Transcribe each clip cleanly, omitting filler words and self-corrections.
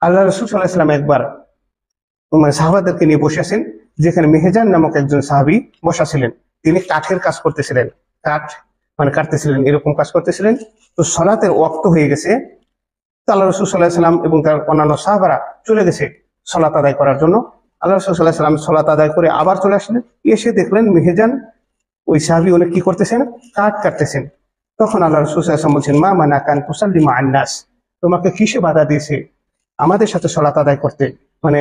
আল্লাহ রাসূল সাল্লাল্লাহু আলাইহি ওয়াসাল্লাম একবার সাহাবাদেরকে নিয়ে বসে আছেন, যেখানে মেহেজান নামক একজন সাহাবী বসা ছিলেন। তিনি কাঠের কাজ করতেছিলেন, কাঠ কাটতেছিলেন, এরকম কাজ করতেছিলেন। তো সলাতের ওয়াক্ত হয়ে গেছে। তো আল্লাহ রাসূল সাল্লাল্লাহু আলাইহি ওয়াসাল্লাম এবং তার অন্যান্য সাহাবারা চলে গেছে সলাত আদায় করার জন্য। আল্লাহ রাসূল সাল্লাল্লাহু আলাইহি ওয়াসাল্লাম সলাত আদায় করে আবার চলে আসলেন। এসে দেখলেন মেহেজান ওই সাহাবী অনেক কি করতেছেন, কাঠ কাটতেছেন। তখন আল্লাহ রাসূল সাল্লাল্লাহু আলাইহি ওয়াসাল্লাম বলছেন, মা মানাকা আন তুসাল্লিমা আন নাস, তোমাকে কিসে বাধা দিয়েছে আমাদের সাথে সলাত আদায় করতে,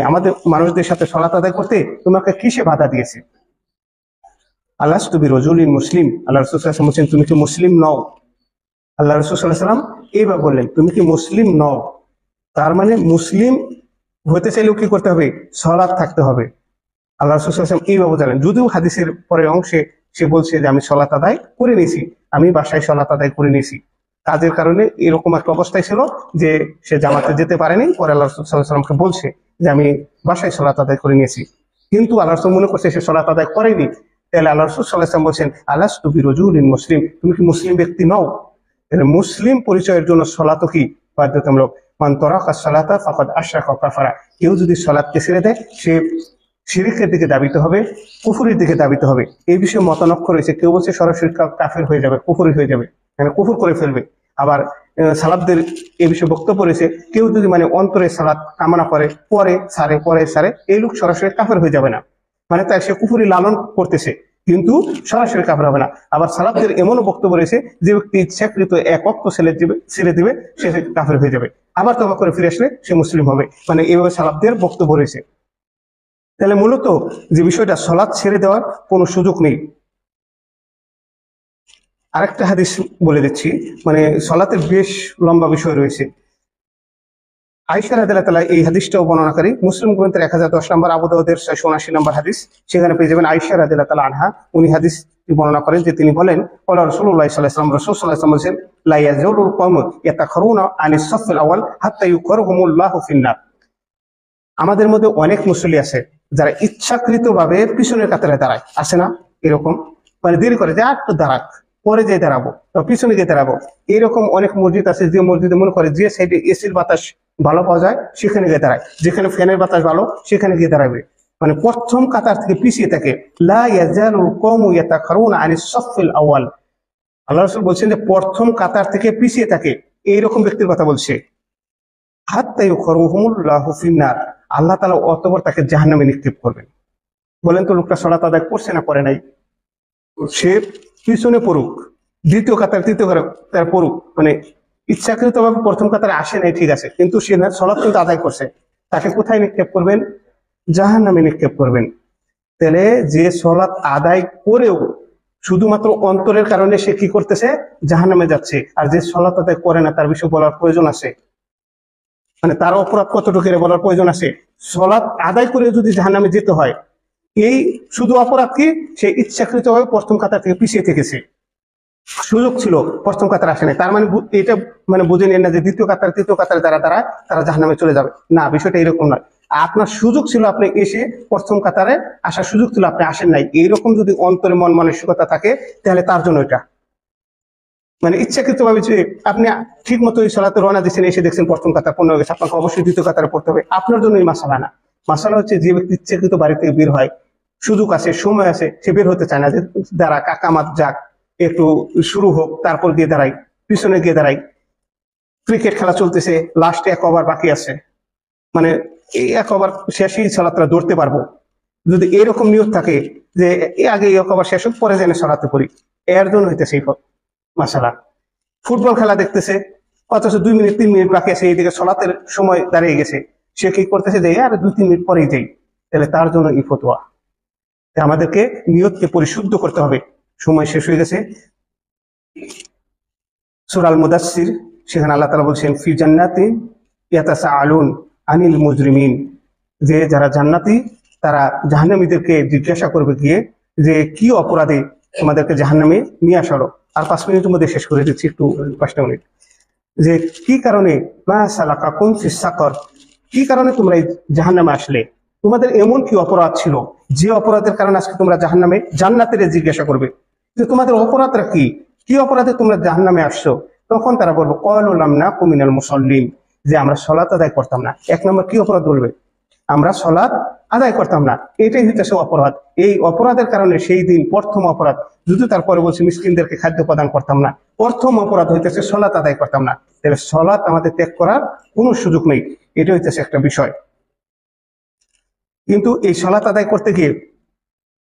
আমাদের মানুষদের সাথে সলাত আদায় করতে তোমাকে কিসে বাধা দিয়েছে? আলাস্তু বিরাজুলিন মুসলিম, আল্লাহ রাসূল সাল্লাল্লাহু আলাইহি ওয়াসাল্লাম বলছেন, তুমি কি মুসলিম নও? আল্লাহ রাসূল সাল্লাল্লাহু আলাইহি ওয়াসাল্লাম এইভাবে বললেন, তুমি কি মুসলিম নও? তার মানে মুসলিম হতে চাইলেও কি করতে হবে? সলাত থাকতে হবে। আল্লাহ রাসূল সাল্লাল্লাহু আলাইহি ওয়াসাল্লাম এইভাবে জানেন। যদিও হাদিসের পরের অংশে সে বলছে যে আমি সলাত আদায় করে নিয়েছি, আমি বাসায় সলাত আদায় করে নিয়েছি। কাজের কারণে এরকম একটা অবস্থায় ছিল যে সে জামাতে যেতে পারেনি। পরে আল্লাহ রাসূল সাল্লাল্লাহু আলাইহি ওয়াসাল্লামকে বলছে যে আমি বাসায় সলাত আদায় করে নিয়েছি, কিন্তু আল্লাহ রাসূল মনে করছে সে সলাত আদায় করেনি। তাহলে আল্লাহ রাসূল সাল্লাল্লাহু আলাইহি ওয়াসাল্লাম বলছেন, আলাস্তু বিরাজুলিন মুসলিম, তুমি কি মুসলিম ব্যক্তি নও? মুসলিম পরিচয়ের জন্য সলাত কি বাধ্যতামূলক। মান তারাকা সালাতা ফাকাদ আশরাকা ওয়া কাফারা, কেউ যদি সলাতকে ছেড়ে দেয় সে শিরকের দিকে ধাবিত হবে, কুফরের দিকে ধাবিত হবে। এই বিষয়ে মতানক্য রয়েছে। কেউ বলছে সরাসরি কাফের হয়ে যাবে, কুফরি হয়ে যাবে, কুফর করে ফেলবে। আবার সালাফদের এই বিষয়ে বক্তব্য রয়েছে, কেউ যদি অন্তরে সালাত কামনা করে পরে সারে এই লোক সরাসরি কাফের হয়ে যাবে না, তাই সে কুফরি লালন করতেছে কিন্তু সরাসরি কাফের হবে না। আবার সালাফদের এমনও বক্তব্য রয়েছে, যে ব্যক্তি ইচ্ছাকৃত এক ওয়াক্ত ছেড়ে দিবে সে কাফের হয়ে যাবে, আবার তওবা করে ফিরে আসলে সে মুসলিম হবে। এইভাবে সালাফদের বক্তব্য রয়েছে। তাহলে মূলত যে বিষয়টা, সলাৎ ছেড়ে দেওয়ার কোনো সুযোগ নেই। আরেকটা হাদিস বলে দিচ্ছি, সলাতের বেশ লম্বা বিষয় রয়েছে। আয়েশা রাদিয়াল্লাহু তাআলা এই হাদিসটাও বর্ণনাকারী, মুসলিম গ্রন্থের 1010 নম্বর, আবু দাউদের 679 নম্বর হাদিস। সেখানে পেয়ে যাবেন আয়েশা রাদিয়াল্লাহু তাআলা আনহা, উনি হাদিসটি বর্ণনা করেন যে তিনি বলেন, ক্বালা রাসূলুল্লাহ সাল্লাল্লাহু আলাইহি ওয়াসাল্লাম, রাসূল সাল্লাল্লাহু আলাইহি ওয়াসাল্লাম বলেছেন, লা ইয়াজালুল কওমু ইয়াতাখারুনা আনিস সাফিল আউয়াল হাত্তা ইউখারহুমুল্লাহু ফিন্নার। আমাদের মধ্যে অনেক মুসল্লি আছে যারা ইচ্ছাকৃতভাবে পিছনের কাতারে দাঁড়ায়, আছে না এরকম? দেরি করে যে আর একটু দাঁড়াক, পরে যেয়ে দাঁড়াবো, পিছনে গিয়ে দাঁড়াবো। এরকম অনেক মসজিদ আছে যে মসজিদে মনে করে যে সাইডে এসির বাতাস ভালো পাওয়া যায় সেখানে গিয়ে দাঁড়ায়, যেখানে ফ্যানের বাতাস ভালো সেখানে গিয়ে দাঁড়াবে। প্রথম কাতার থেকে পিছিয়ে থাকে। লা ইয়াজালুল কওমু ইয়াতাখারুনা আনিস সাফিল আউয়াল, আল্লাহ রাসূল বলছেন যে প্রথম কাতার থেকে পিছিয়ে থাকে এইরকম ব্যক্তির কথা বলছে। হাত্তা ইউখারহুমুল্লাহু ফিন্নার, আল্লাহ তাআলা অতঃপর তাকে জাহান্নামে নিক্ষেপ করবেন। বলেন তো, লোকটা সালাত আদায় করছে না করে নাই? সে পিছনে পড়ুক, দ্বিতীয় কাতার তৃতীয় কাতার পড়ুক, ইচ্ছাকৃতভাবে প্রথম কাতারে আসে নাই, ঠিক আছে, কিন্তু সে সালাত কিন্তু আদায় করছে, তাকে কোথায় নিক্ষেপ করবেন? জাহান্নামে নিক্ষেপ করবেন। তাহলে যে সালাত আদায় করেও শুধুমাত্র অন্তরের কারণে সে কি করতেছে? জাহান্নামে যাচ্ছে। আর যে সালাত আদায় করে না, তার বিষয়ে বলার প্রয়োজন আছে? তার অপরাধ কতটুকু বলার প্রয়োজন আছে? সালাত আদায় করে যদি জাহান্নামে যেতে হয়, এই শুধু অপরাধ কি? সে ইচ্ছাকৃতভাবে প্রথম কাতার থেকে পিছিয়ে থেকেছে, সুযোগ ছিল, প্রথম কাতার আসে নাই। তার এটা বুঝে নেন না যে দ্বিতীয় কাতার তৃতীয় কাতারে যারা দাঁড়ায় তারা জাহান্নামে চলে যাবে, না, বিষয়টা এরকম নয়। আপনার সুযোগ ছিল, আপনি এসে প্রথম কাতারে আসার সুযোগ ছিল, আপনি আসেন নাই। এইরকম যদি অন্তরে মন মানসিকতা থাকে, তাহলে তার জন্য এটা ইচ্ছাকৃত ভাবে যে আপনি ঠিক মতো এই সালাতে রওনা দিচ্ছেন, এসে দেখছেন প্রথম কাতার পূর্ণ হয়ে গেছে, আপনাকে অবশ্যই দ্বিতীয় কাতারে পড়তে হবে। আপনার জন্য এই মাসালা না। মাসালা হচ্ছে যে ব্যক্তি ইচ্ছাকৃত বাড়ি থেকে বের হয়, সুযোগ আছে, সময় আছে, সে বের হতে চায় না, যে দাঁড়া কাকামাত যাক, একটু শুরু হোক, তারপর গিয়ে দাঁড়াই, পিছনে গিয়ে দাঁড়াই। ক্রিকেট খেলা চলতেছে, লাস্টে 1 ওভার বাকি আছে, এই 1 ওভার শেষেই সালাতটা ধরতে পারবো। যদি এরকম নিয়ত থাকে যে আগে 1 ওভার শেষ হোক, পরে জেনে সালাতে করি, এর জন্য হইতেছে এই মাসালা। ফুটবল খেলা দেখতেছে, অথচ 2 মিনিট 3 মিনিট বাকি আছে, এইদিকে সালাতের সময় দাঁড়িয়ে গেছে, সে কি করতেছে যে আর 2-3 মিনিট পরেই যাই, তাহলে তার জন্য এই ফতোয়া। আমাদেরকে নিয়তকে পরিশুদ্ধ করতে হবে। সময় শেষ হয়ে গেছে। সূরা আল মুদাসসির, সেখানে আল্লাহ তাআলা বলছেন, ফি জান্নাতি ইয়াতাসাআলুন আনিল মুজরিমিন, যে যারা জান্নাতি তারা জাহান্নামীদেরকে জিজ্ঞাসা করবে গিয়ে যে কি অপরাধে তোমাদেরকে জাহান্নামে নিয়ে আসালো। আর 5 মিনিটের মধ্যে শেষ করে দিচ্ছি, একটু 5টা মিনিট। যে কি কারণে, মা সালাকাকুম ফিস সাকর, কি কারণে তোমরা এই জাহান্নামে আসলে? তোমাদের এমন কি অপরাধ ছিল যে অপরাধের কারণে আজকে তোমরা জাহান্নামে? জান্নাতীরা জিজ্ঞাসা করবে যে তোমাদের অপরাধটা কি, কি অপরাধে তোমরা জাহান্নামে আসছো? তখন তারা বলবো, ক্বালু লাম নাকু মিনাল মুসাল্লিন, যে আমরা সলাত আদায় করতাম না। 1 নম্বর কি অপরাধ বলবে? আমরা সলাত আদায় করতাম না, এটাই হচ্ছে অপরাধ। এই অপরাধের কারণে সেই দিন প্রথম অপরাধ, যদি তারপরে বলছি মিসকিনদেরকে খাদ্য প্রদান করতাম না, প্রথম অপরাধ হইতেছে সলাত আদায় করতাম না। তাহলে সলাত আমাদের ত্যাগ করার কোনো সুযোগ নেই, এটা হইতেছে একটা বিষয়। কিন্তু এই সলাত আদায় করতে গিয়ে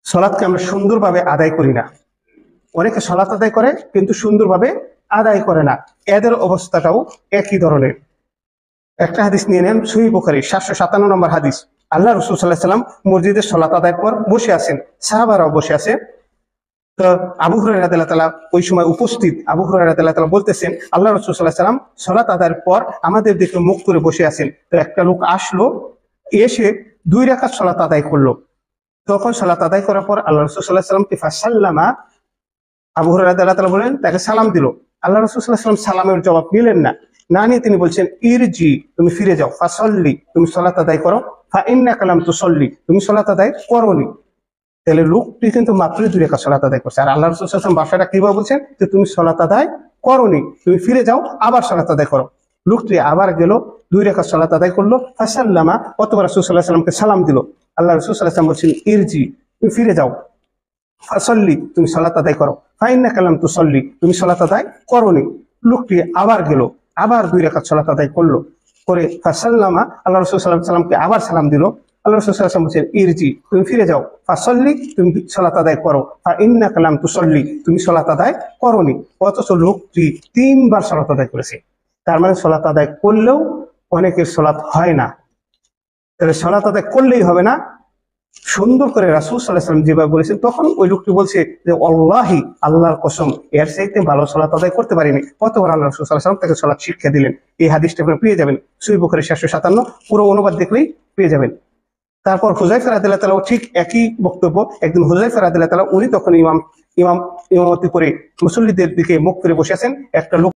সলাতকে আমরা সুন্দরভাবে আদায় করি না। অনেকে সলাত আদায় করে কিন্তু সুন্দরভাবে আদায় করে না, এদের অবস্থাটাও একই ধরনের। একটা হাদিস নিয়ে নেন, সহিহ বুখারী 757 নম্বর হাদিস। আল্লাহ রাসূল সাল্লাল্লাহু আলাইহি ওয়াসাল্লাম মসজিদে সালাত আদায়ের পর বসে আছেন, সাহাবারাও বসে আছে। তো আবু হুরায়রা রাদিয়াল্লাহু তাআলা ওই সময় উপস্থিত। আবু হুরায়রা রাদিয়াল্লাহু তাআলা বলতেছেন, আল্লাহ রাসূল সাল্লাল্লাহু আলাইহি ওয়াসাল্লাম সালাত আদায়ের পর আমাদের দিকে মুখ করে বসে আছেন। তো একটা লোক আসলো, এসে 2 রাকাত সালাত আদায় করলো। তখন সালাত আদায় করার পর আল্লাহ রাসূল সাল্লাল্লাহু আলাইহি ওয়াসাল্লাম ফাসাল্লামা, আবু হুরায়রা রাদিয়াল্লাহু তাআলা বলেন তাকে সালাম দিল। আল্লাহ রাসূল সাল্লাল্লাহু আলাইহি ওয়াসাল্লাম সালামের জবাব নিলেন না, না নিয়ে তিনি বলছেন ইরজি, তুমি ফিরে যাও, ফাসাল্লি, তুমি সালাত আদায় করো, ফা ইন্নাকা লাম তুসাল্লি, তুমি সালাত আদায় করোনি। তাহলে লোকটি কিন্তু মাত্র 2 রাকাত সালাত আদায় করছে, আর আল্লাহ রাসূল সাল্লাল্লাহু আলাইহি ওয়াসাল্লাম ভাষাটা কিভাবে বলছেন যে তুমি সালাত আদায় করোনি, তুমি ফিরে যাও, আবার সালাত আদায় করো। লোকটি আবার গেল, 2 রাকাত সালাত আদায় করলো, ফাসাল্লামা, অতঃপর রাসূল সাল্লাল্লাহু আলাইহি ওয়াসাল্লামকে সালাম দিল। আল্লাহ রাসূল সাল্লাল্লাহু আলাইহি ওয়াসাল্লাম বলছেন ইরজি, তুমি ফিরে যাও, ফাসাল্লি, তুমি সালাত আদায় করো, ফা ইন্নাকা লাম তুসাল্লি, তুমি সালাত আদায় করোনি। লোকটি আবার গেল, আবার 2 রাকাত সালাত আদায় করলো, করে ফাসাল্লামা, আল্লাহ রাসূল সাল্লাল্লাহু আলাইহি ওয়াসাল্লামকে আবার সালাম দিল। আল্লাহ রাসূল সাল্লাল্লাহু আলাইহি ওয়াসাল্লাম বলছেন ইরজি, তুমি ফিরে যাও, ফাসাল্লি, তুমি সালাত আদায় করো, ফা ইন্নাকা লাম তুসাল্লি, তুমি সালাত আদায় করোনি। অথচ লোকটি 3 বার সালাত আদায় করেছে। তার মানে সালাত আদায় করলেও অনেকের সালাত হয় না। তাহলে সালাত আদায় করলেই হবে না, সুন্দর করে রাসূল সাল্লাল্লাহু আলাইহি ওয়াসাল্লাম যেভাবে বলেছেন, তখন ওই লোকটি বলছে যে আল্লাহি, আল্লাহর কসম, এর চাইতে ভালো সালাত আদায় করতে পারিনি। কতবার আল্লাহ রাসূল সাল্লাল্লাহু আলাইহি ওয়াসাল্লাম তাকে সালাত শিক্ষা দিলেন। এই হাদিসটা আপনি পেয়ে যাবেন সহিহ বুখারী 757, পুরো অনুবাদ দেখলেই পেয়ে যাবেন। তারপর হুযায়ফা রাদিয়াল্লাহু তাআলা ঠিক একই বক্তব্য। একদিন হুযায়ফা রাদিয়াল্লাহু তাআলা উনি তখন ইমামতি করে মুসল্লিদের দিকে মুখ করে বসে আছেন। একটা লোক